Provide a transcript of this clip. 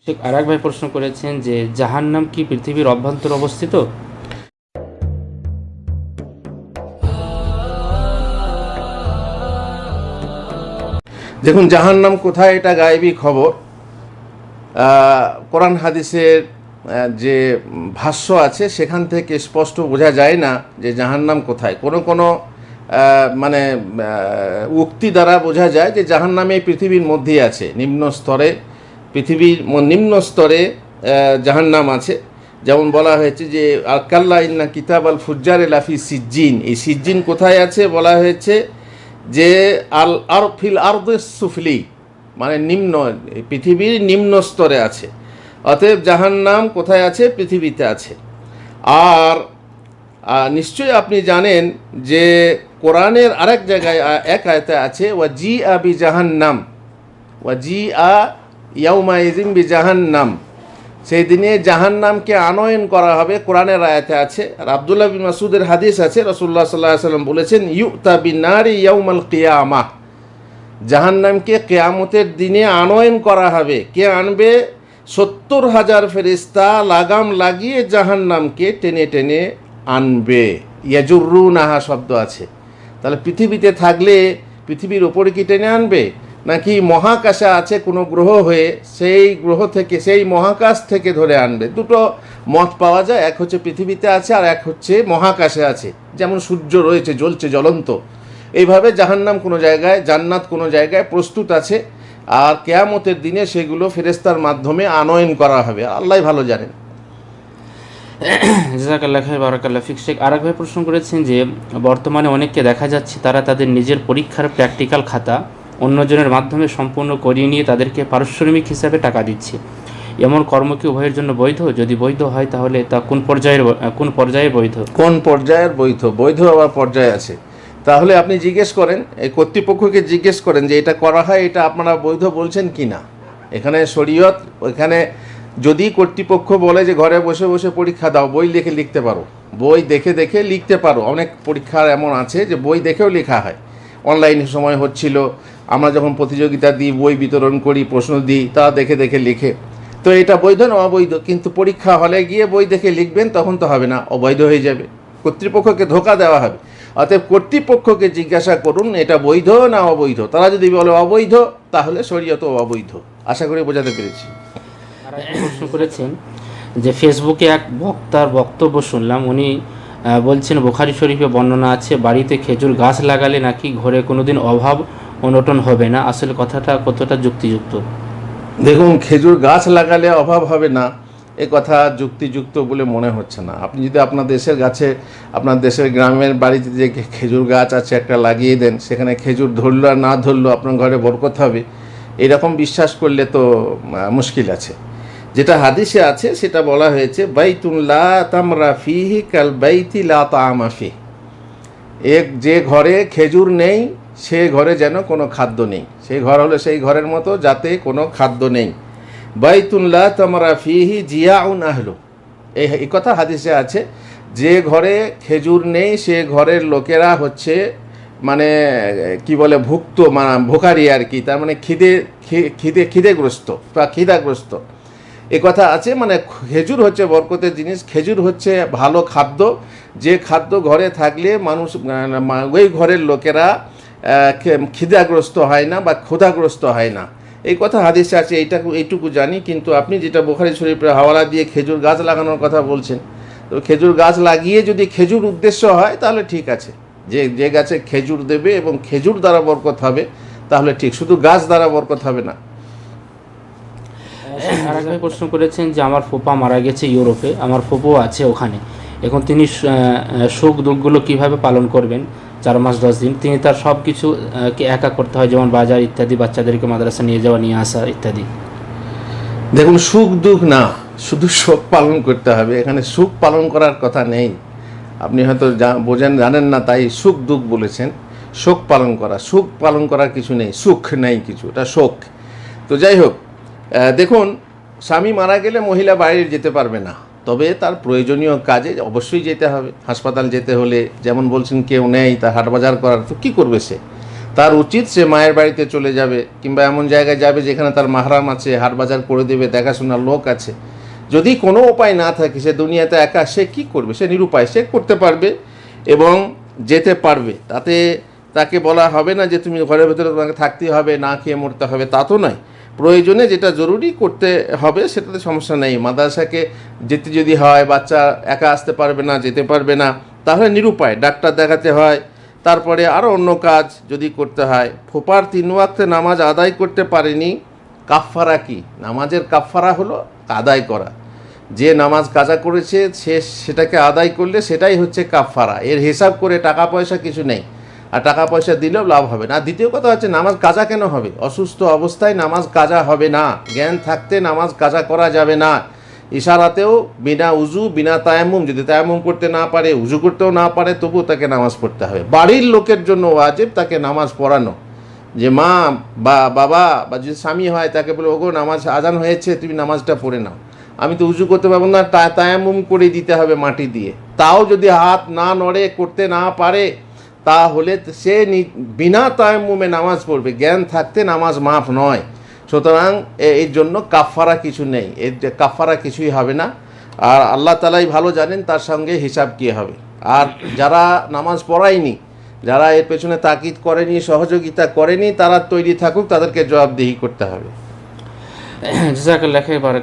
ঠিক আর এক ভাই প্রশ্ন করেছেন যে জাহান্নাম কি পৃথিবীর অভ্যন্তরে অবস্থিত? দেখুন, জাহান্নাম কোথায় এটা গায়েবী খবর। কোরআন হাদিসের যে ভাষ্য আছে সেখান থেকে স্পষ্ট বোঝা যায় না যে জাহান্নাম কোথায়। কোনো মানে উক্তি দ্বারা বোঝা যায় যে জাহান্নাম এই পৃথিবীর মধ্যেই আছে, নিম্ন স্তরে, পৃথিবীর নিম্ন স্তরে জাহান্নাম আছে। যেমন বলা হয়েছে যে কাল্লা ইন্না কিতাব আল ফুজ্জার লাফি সিজ্জিন, এই সিজ্জিন কোথায় আছে বলা হয়েছে যে আর ফিল আরদে সুফলি, মানে নিম্ন, পৃথিবীর নিম্ন স্তরে আছে। অতএব জাহান্নাম কোথায় আছে? পৃথিবীতে আছে। আর নিশ্চয়ই আপনি জানেন যে কোরআনের আরেক জায়গায় এক আয়াতে আছে ওয়াজি আ বি জাহান্নাম, ওয়াজি আ ইয়াউমা ইজিম বি জাহান্নাম, সেই দিনে জাহান্নামকে আনয়ন করা হবে, কোরআনের আয়াতে আছে। আর আব্দুল্লাহ বিন মাসউদের হাদিস আছে, রাসূলুল্লাহ সাল্লাল্লাহু আলাইহি ওয়াসাল্লাম বলেছেন ইউতা বিন নারি ইয়াউমাল কিয়ামাহ, জাহান্নামকে কিয়ামতের দিনে আনয়ন করা হবে। কে আনবে? 70,000 ফেরেশতা লাগাম লাগিয়ে জাহান্নামকে টেনে টেনে আনবে। ইয়াজুরুনাহা শব্দ আছে। তাহলে পৃথিবীতে থাকলে পৃথিবীর ওপরে কি টেনে আনবে, নাকি মহাকাশে আছে কোনো গ্রহ হয়ে সেই গ্রহ থেকে, সেই মহাকাশ থেকে ধরে আনবে? দুটো মত পাওয়া যায়, এক হচ্ছে পৃথিবীতে আছে আর এক হচ্ছে মহাকাশে আছে। যেমন সূর্য রয়েছে জ্বলছে জ্বলন্ত, এইভাবে জাহান্নাম কোনো জায়গায়, জান্নাত কোনো জায়গায় প্রস্তুত আছে। আর কিয়ামতের দিনে সেগুলো ফেরেশতার মাধ্যমে আনয়ন করা হবে, আল্লাহ ভালো জানেন। জাযাকাল্লাহ খাইর, বারাকাল্লাহ ফিক। শেখ আর এক ভাই প্রশ্ন করেছেন যে বর্তমানে অনেককে দেখা যাচ্ছে তারা তাদের নিজের পরীক্ষার প্র্যাকটিক্যাল খাতা অন্যজনের মাধ্যমে সম্পূর্ণ করিয়ে নিয়ে তাদেরকে পারিশ্রমিক হিসাবে টাকা দিচ্ছে। এমন কর্ম কি উভয়ের জন্য বৈধ? যদি বৈধ হয় তাহলে তা কোন পর্যায়ে বৈধ? কোন পর্যায়ের বৈধ? বৈধ আবার পর্যায়ে আছে। তাহলে আপনি জিজ্ঞেস করেন, এই কর্তৃপক্ষকে জিজ্ঞেস করেন যে এটা করা হয়, এটা আপনারা বৈধ বলছেন কি না। এখানে শরীয়ত, এখানে যদি কর্তৃপক্ষ বলে যে ঘরে বসে বসে পরীক্ষা দাও, বই দেখে লিখতে পারো, বই দেখে দেখে লিখতে পারো, অনেক পরীক্ষার এমন আছে যে বই দেখেও লেখা হয়। অনলাইনে সময় হচ্ছিল, আমরা যখন প্রতিযোগিতা দিই, বই বিতরণ করি, প্রশ্ন দিই, তা দেখে দেখে লিখে, তো এটা বৈধ না অবৈধ? কিন্তু পরীক্ষা হলে গিয়ে বই দেখে লিখবেন, তখন তো হবে না, অবৈধ হয়ে যাবে, কর্তৃপক্ষকে ধোঁকা দেওয়া হবে। অতএব কর্তৃপক্ষকে জিজ্ঞাসা করুন এটা বৈধ না অবৈধ। তারা যদি বলে অবৈধ, তাহলে শরীয়ত অবৈধ। আশা করি বোঝাতে পেরেছি। আর এক প্রশ্ন করেছেন যে ফেসবুকে এক বক্তার বক্তব্য শুনলাম, উনি বলছেন বুখারী শরীফে বর্ণনা আছে বাড়িতে খেজুর গাছ লাগালে নাকি ঘরে কোনোদিন অভাব অনটন হবে না। আসলে কথাটা কতটা যুক্তিযুক্ত? দেখুন, খেজুর গাছ লাগালে অভাব হবে না, এ কথা যুক্তিযুক্ত বলে মনে হচ্ছে না। আপনি যদি আপনার দেশের গাছে, আপনার দেশের গ্রামের বাড়িতে যে খেজুর গাছ আছে একটা লাগিয়ে দেন, সেখানে খেজুর ধরলো আর না ধরলো আপনার ঘরে বরকত হবে, এরকম বিশ্বাস করলে তো মুশকিল আছে। যেটা হাদিসে আছে সেটা বলা হয়েছে বাইতুন লা তামরা ফিহি কাল বাইতি লা তাআমা ফিহি, যে ঘরে খেজুর নেই সে ঘরে যেন কোনো খাদ্য নেই। সেই ঘর হলো সেই ঘরের মতো যাতে কোনো খাদ্য নেই। বাইতুন লা তামরা ফিহি জিয়াউন আহলু, এই কথা হাদিসে আছে। যে ঘরে খেজুর নেই সে ঘরের লোকেরা হচ্ছে মানে কি বলে ভুক্ত, মানে ভোকারি আর কি, তার মানে খিদেগ্রস্ত বা খিদাগ্রস্ত, এ কথা আছে। মানে খেজুর হচ্ছে বরকতের জিনিস, খেজুর হচ্ছে ভালো খাদ্য, যে খাদ্য ঘরে থাকলে মানুষ, ওই ঘরের লোকেরা খিদাগ্রস্ত হয় না বা ক্ষুধাগ্রস্ত হয় না, এই কথা হাদিসে আছে। এইটুকু জানি। কিন্তু আপনি যেটা বুখারী শরীফের হাওয়ালা দিয়ে খেজুর গাছ লাগানোর কথা বলছেন, তো খেজুর গাছ লাগিয়ে যদি খেজুর উদ্দেশ্য হয় তাহলে ঠিক আছে, যে গাছে খেজুর দেবে এবং খেজুর দ্বারা বরকত হবে তাহলে ঠিক, শুধু গাছ দ্বারা বরকত হবে না। আর এক ভাই প্রশ্ন করেছেন যে আমার ফুপা মারা গেছে ইউরোপে, আমার ফুপু আছে ওখানে, এখন তিনি সুখ দুঃখগুলো কীভাবে পালন করবেন? 4 মাস 10 দিন তিনি তার সব কিছু কে একা করতে হয়, যেমন বাজার ইত্যাদি, বাচ্চাদেরকে মাদ্রাসা নিয়ে যাওয়া নিয়ে আসা ইত্যাদি। দেখুন, সুখ দুঃখ না, শুধু শোক পালন করতে হবে। এখানে সুখ পালন করার কথা নেই, আপনি হয়তো জানেন না, তাই সুখ দুঃখ বলেছেন। শোক পালন করা, সুখ পালন করার কিছু নেই, সুখ নেই কিছু, এটা শোক। তো যাই হোক, দেখুন, স্বামী মারা গেলে মহিলা বাইরে যেতে পারবে না, তবে তার প্রয়োজনীয় কাজে অবশ্যই যেতে হবে। হাসপাতাল যেতে হলে যেমন বলছেন কেউ নেই, তা হাট বাজার করার, তো কী করবে সে? তার উচিত সে মায়ের বাড়িতে চলে যাবে, কিংবা এমন জায়গায় যাবে যেখানে তার মাহরাম আছে, হাট বাজার করে দেবে, দেখাশোনার লোক আছে। যদি কোনো উপায় না থাকে, সে দুনিয়াতে একা, সে কি করবে? সে নিরুপায়, সে করতে পারবে এবং যেতে পারবে। তাতে তাকে বলা হবে না যে তুমি ঘরের ভেতরে তোমাকে থাকতে হবে, না খেয়ে মরতে হবে, তা তো নয়। প্রয়োজনে যেটা জরুরি করতে হবে সেটাতে সমস্যা নেই। মাদ্রাসাকে যেতে যদি হয়, বাচ্চা একা আসতে পারবে না, যেতে পারবে না, তাহলে নিরুপায়, ডাক্তার দেখাতে হয়, তারপরে আরও অন্য কাজ যদি করতে হয়। ফোপার 3 ওয়াক্তে নামাজ আদায় করতে পারেনি, কাফফারা কি? নামাজের কাফফারা হলো আদায় করা। যে নামাজ কাজা করেছে সে সেটাকে আদায় করলে সেটাই হচ্ছে কাফফারা। এর হিসাব করে টাকা পয়সা কিছু নেই, আর টাকা পয়সা দিলেও লাভ হবে না। আর দ্বিতীয় কথা হচ্ছে, নামাজ কাজা কেন হবে? অসুস্থ অবস্থায় নামাজ কাজা হবে না, জ্ঞান থাকতে নামাজ কাজা করা যাবে না। ইশারাতেও বিনা উজু, বিনা তায়াম্মুম, যদি তায়াম্মুম করতে না পারে, উজু করতেও না পারে, তবুও তাকে নামাজ পড়তে হবে। বাড়ির লোকের জন্য ওয়াজিব তাকে নামাজ পড়ানো। যে মা বা বাবা বা যদি স্বামী হয়, তাকে বলে, ওগো নামাজ আজান হয়েছে, তুমি নামাজটা পড়ে নাও। আমি তো উজু করতে পারবো না, তায়াম্মুম করে দিতে হবে মাটি দিয়ে। তাও যদি হাত না নড়ে, করতে না পারে, তাহলে সে বিনা তায়াম্মুমে নামাজ পড়বে। জ্ঞান থাকতে নামাজ মাফ নয়। সুতরাং এর জন্য কাফফারা কিছু নেই, এর কাফফারা কিছুই হবে না। আর আল্লাহ তাআলাই ভালো জানেন তার সঙ্গে হিসাব কী হবে। আর যারা নামাজ পড়ায়নি, যারা এর পেছনে তাকিদ করেনি, সহযোগিতা করেনি, তারা তৈরি থাকুক, তাদেরকে জবাবদিহি করতে হবে। জাযাকাল্লাহু খাইরান।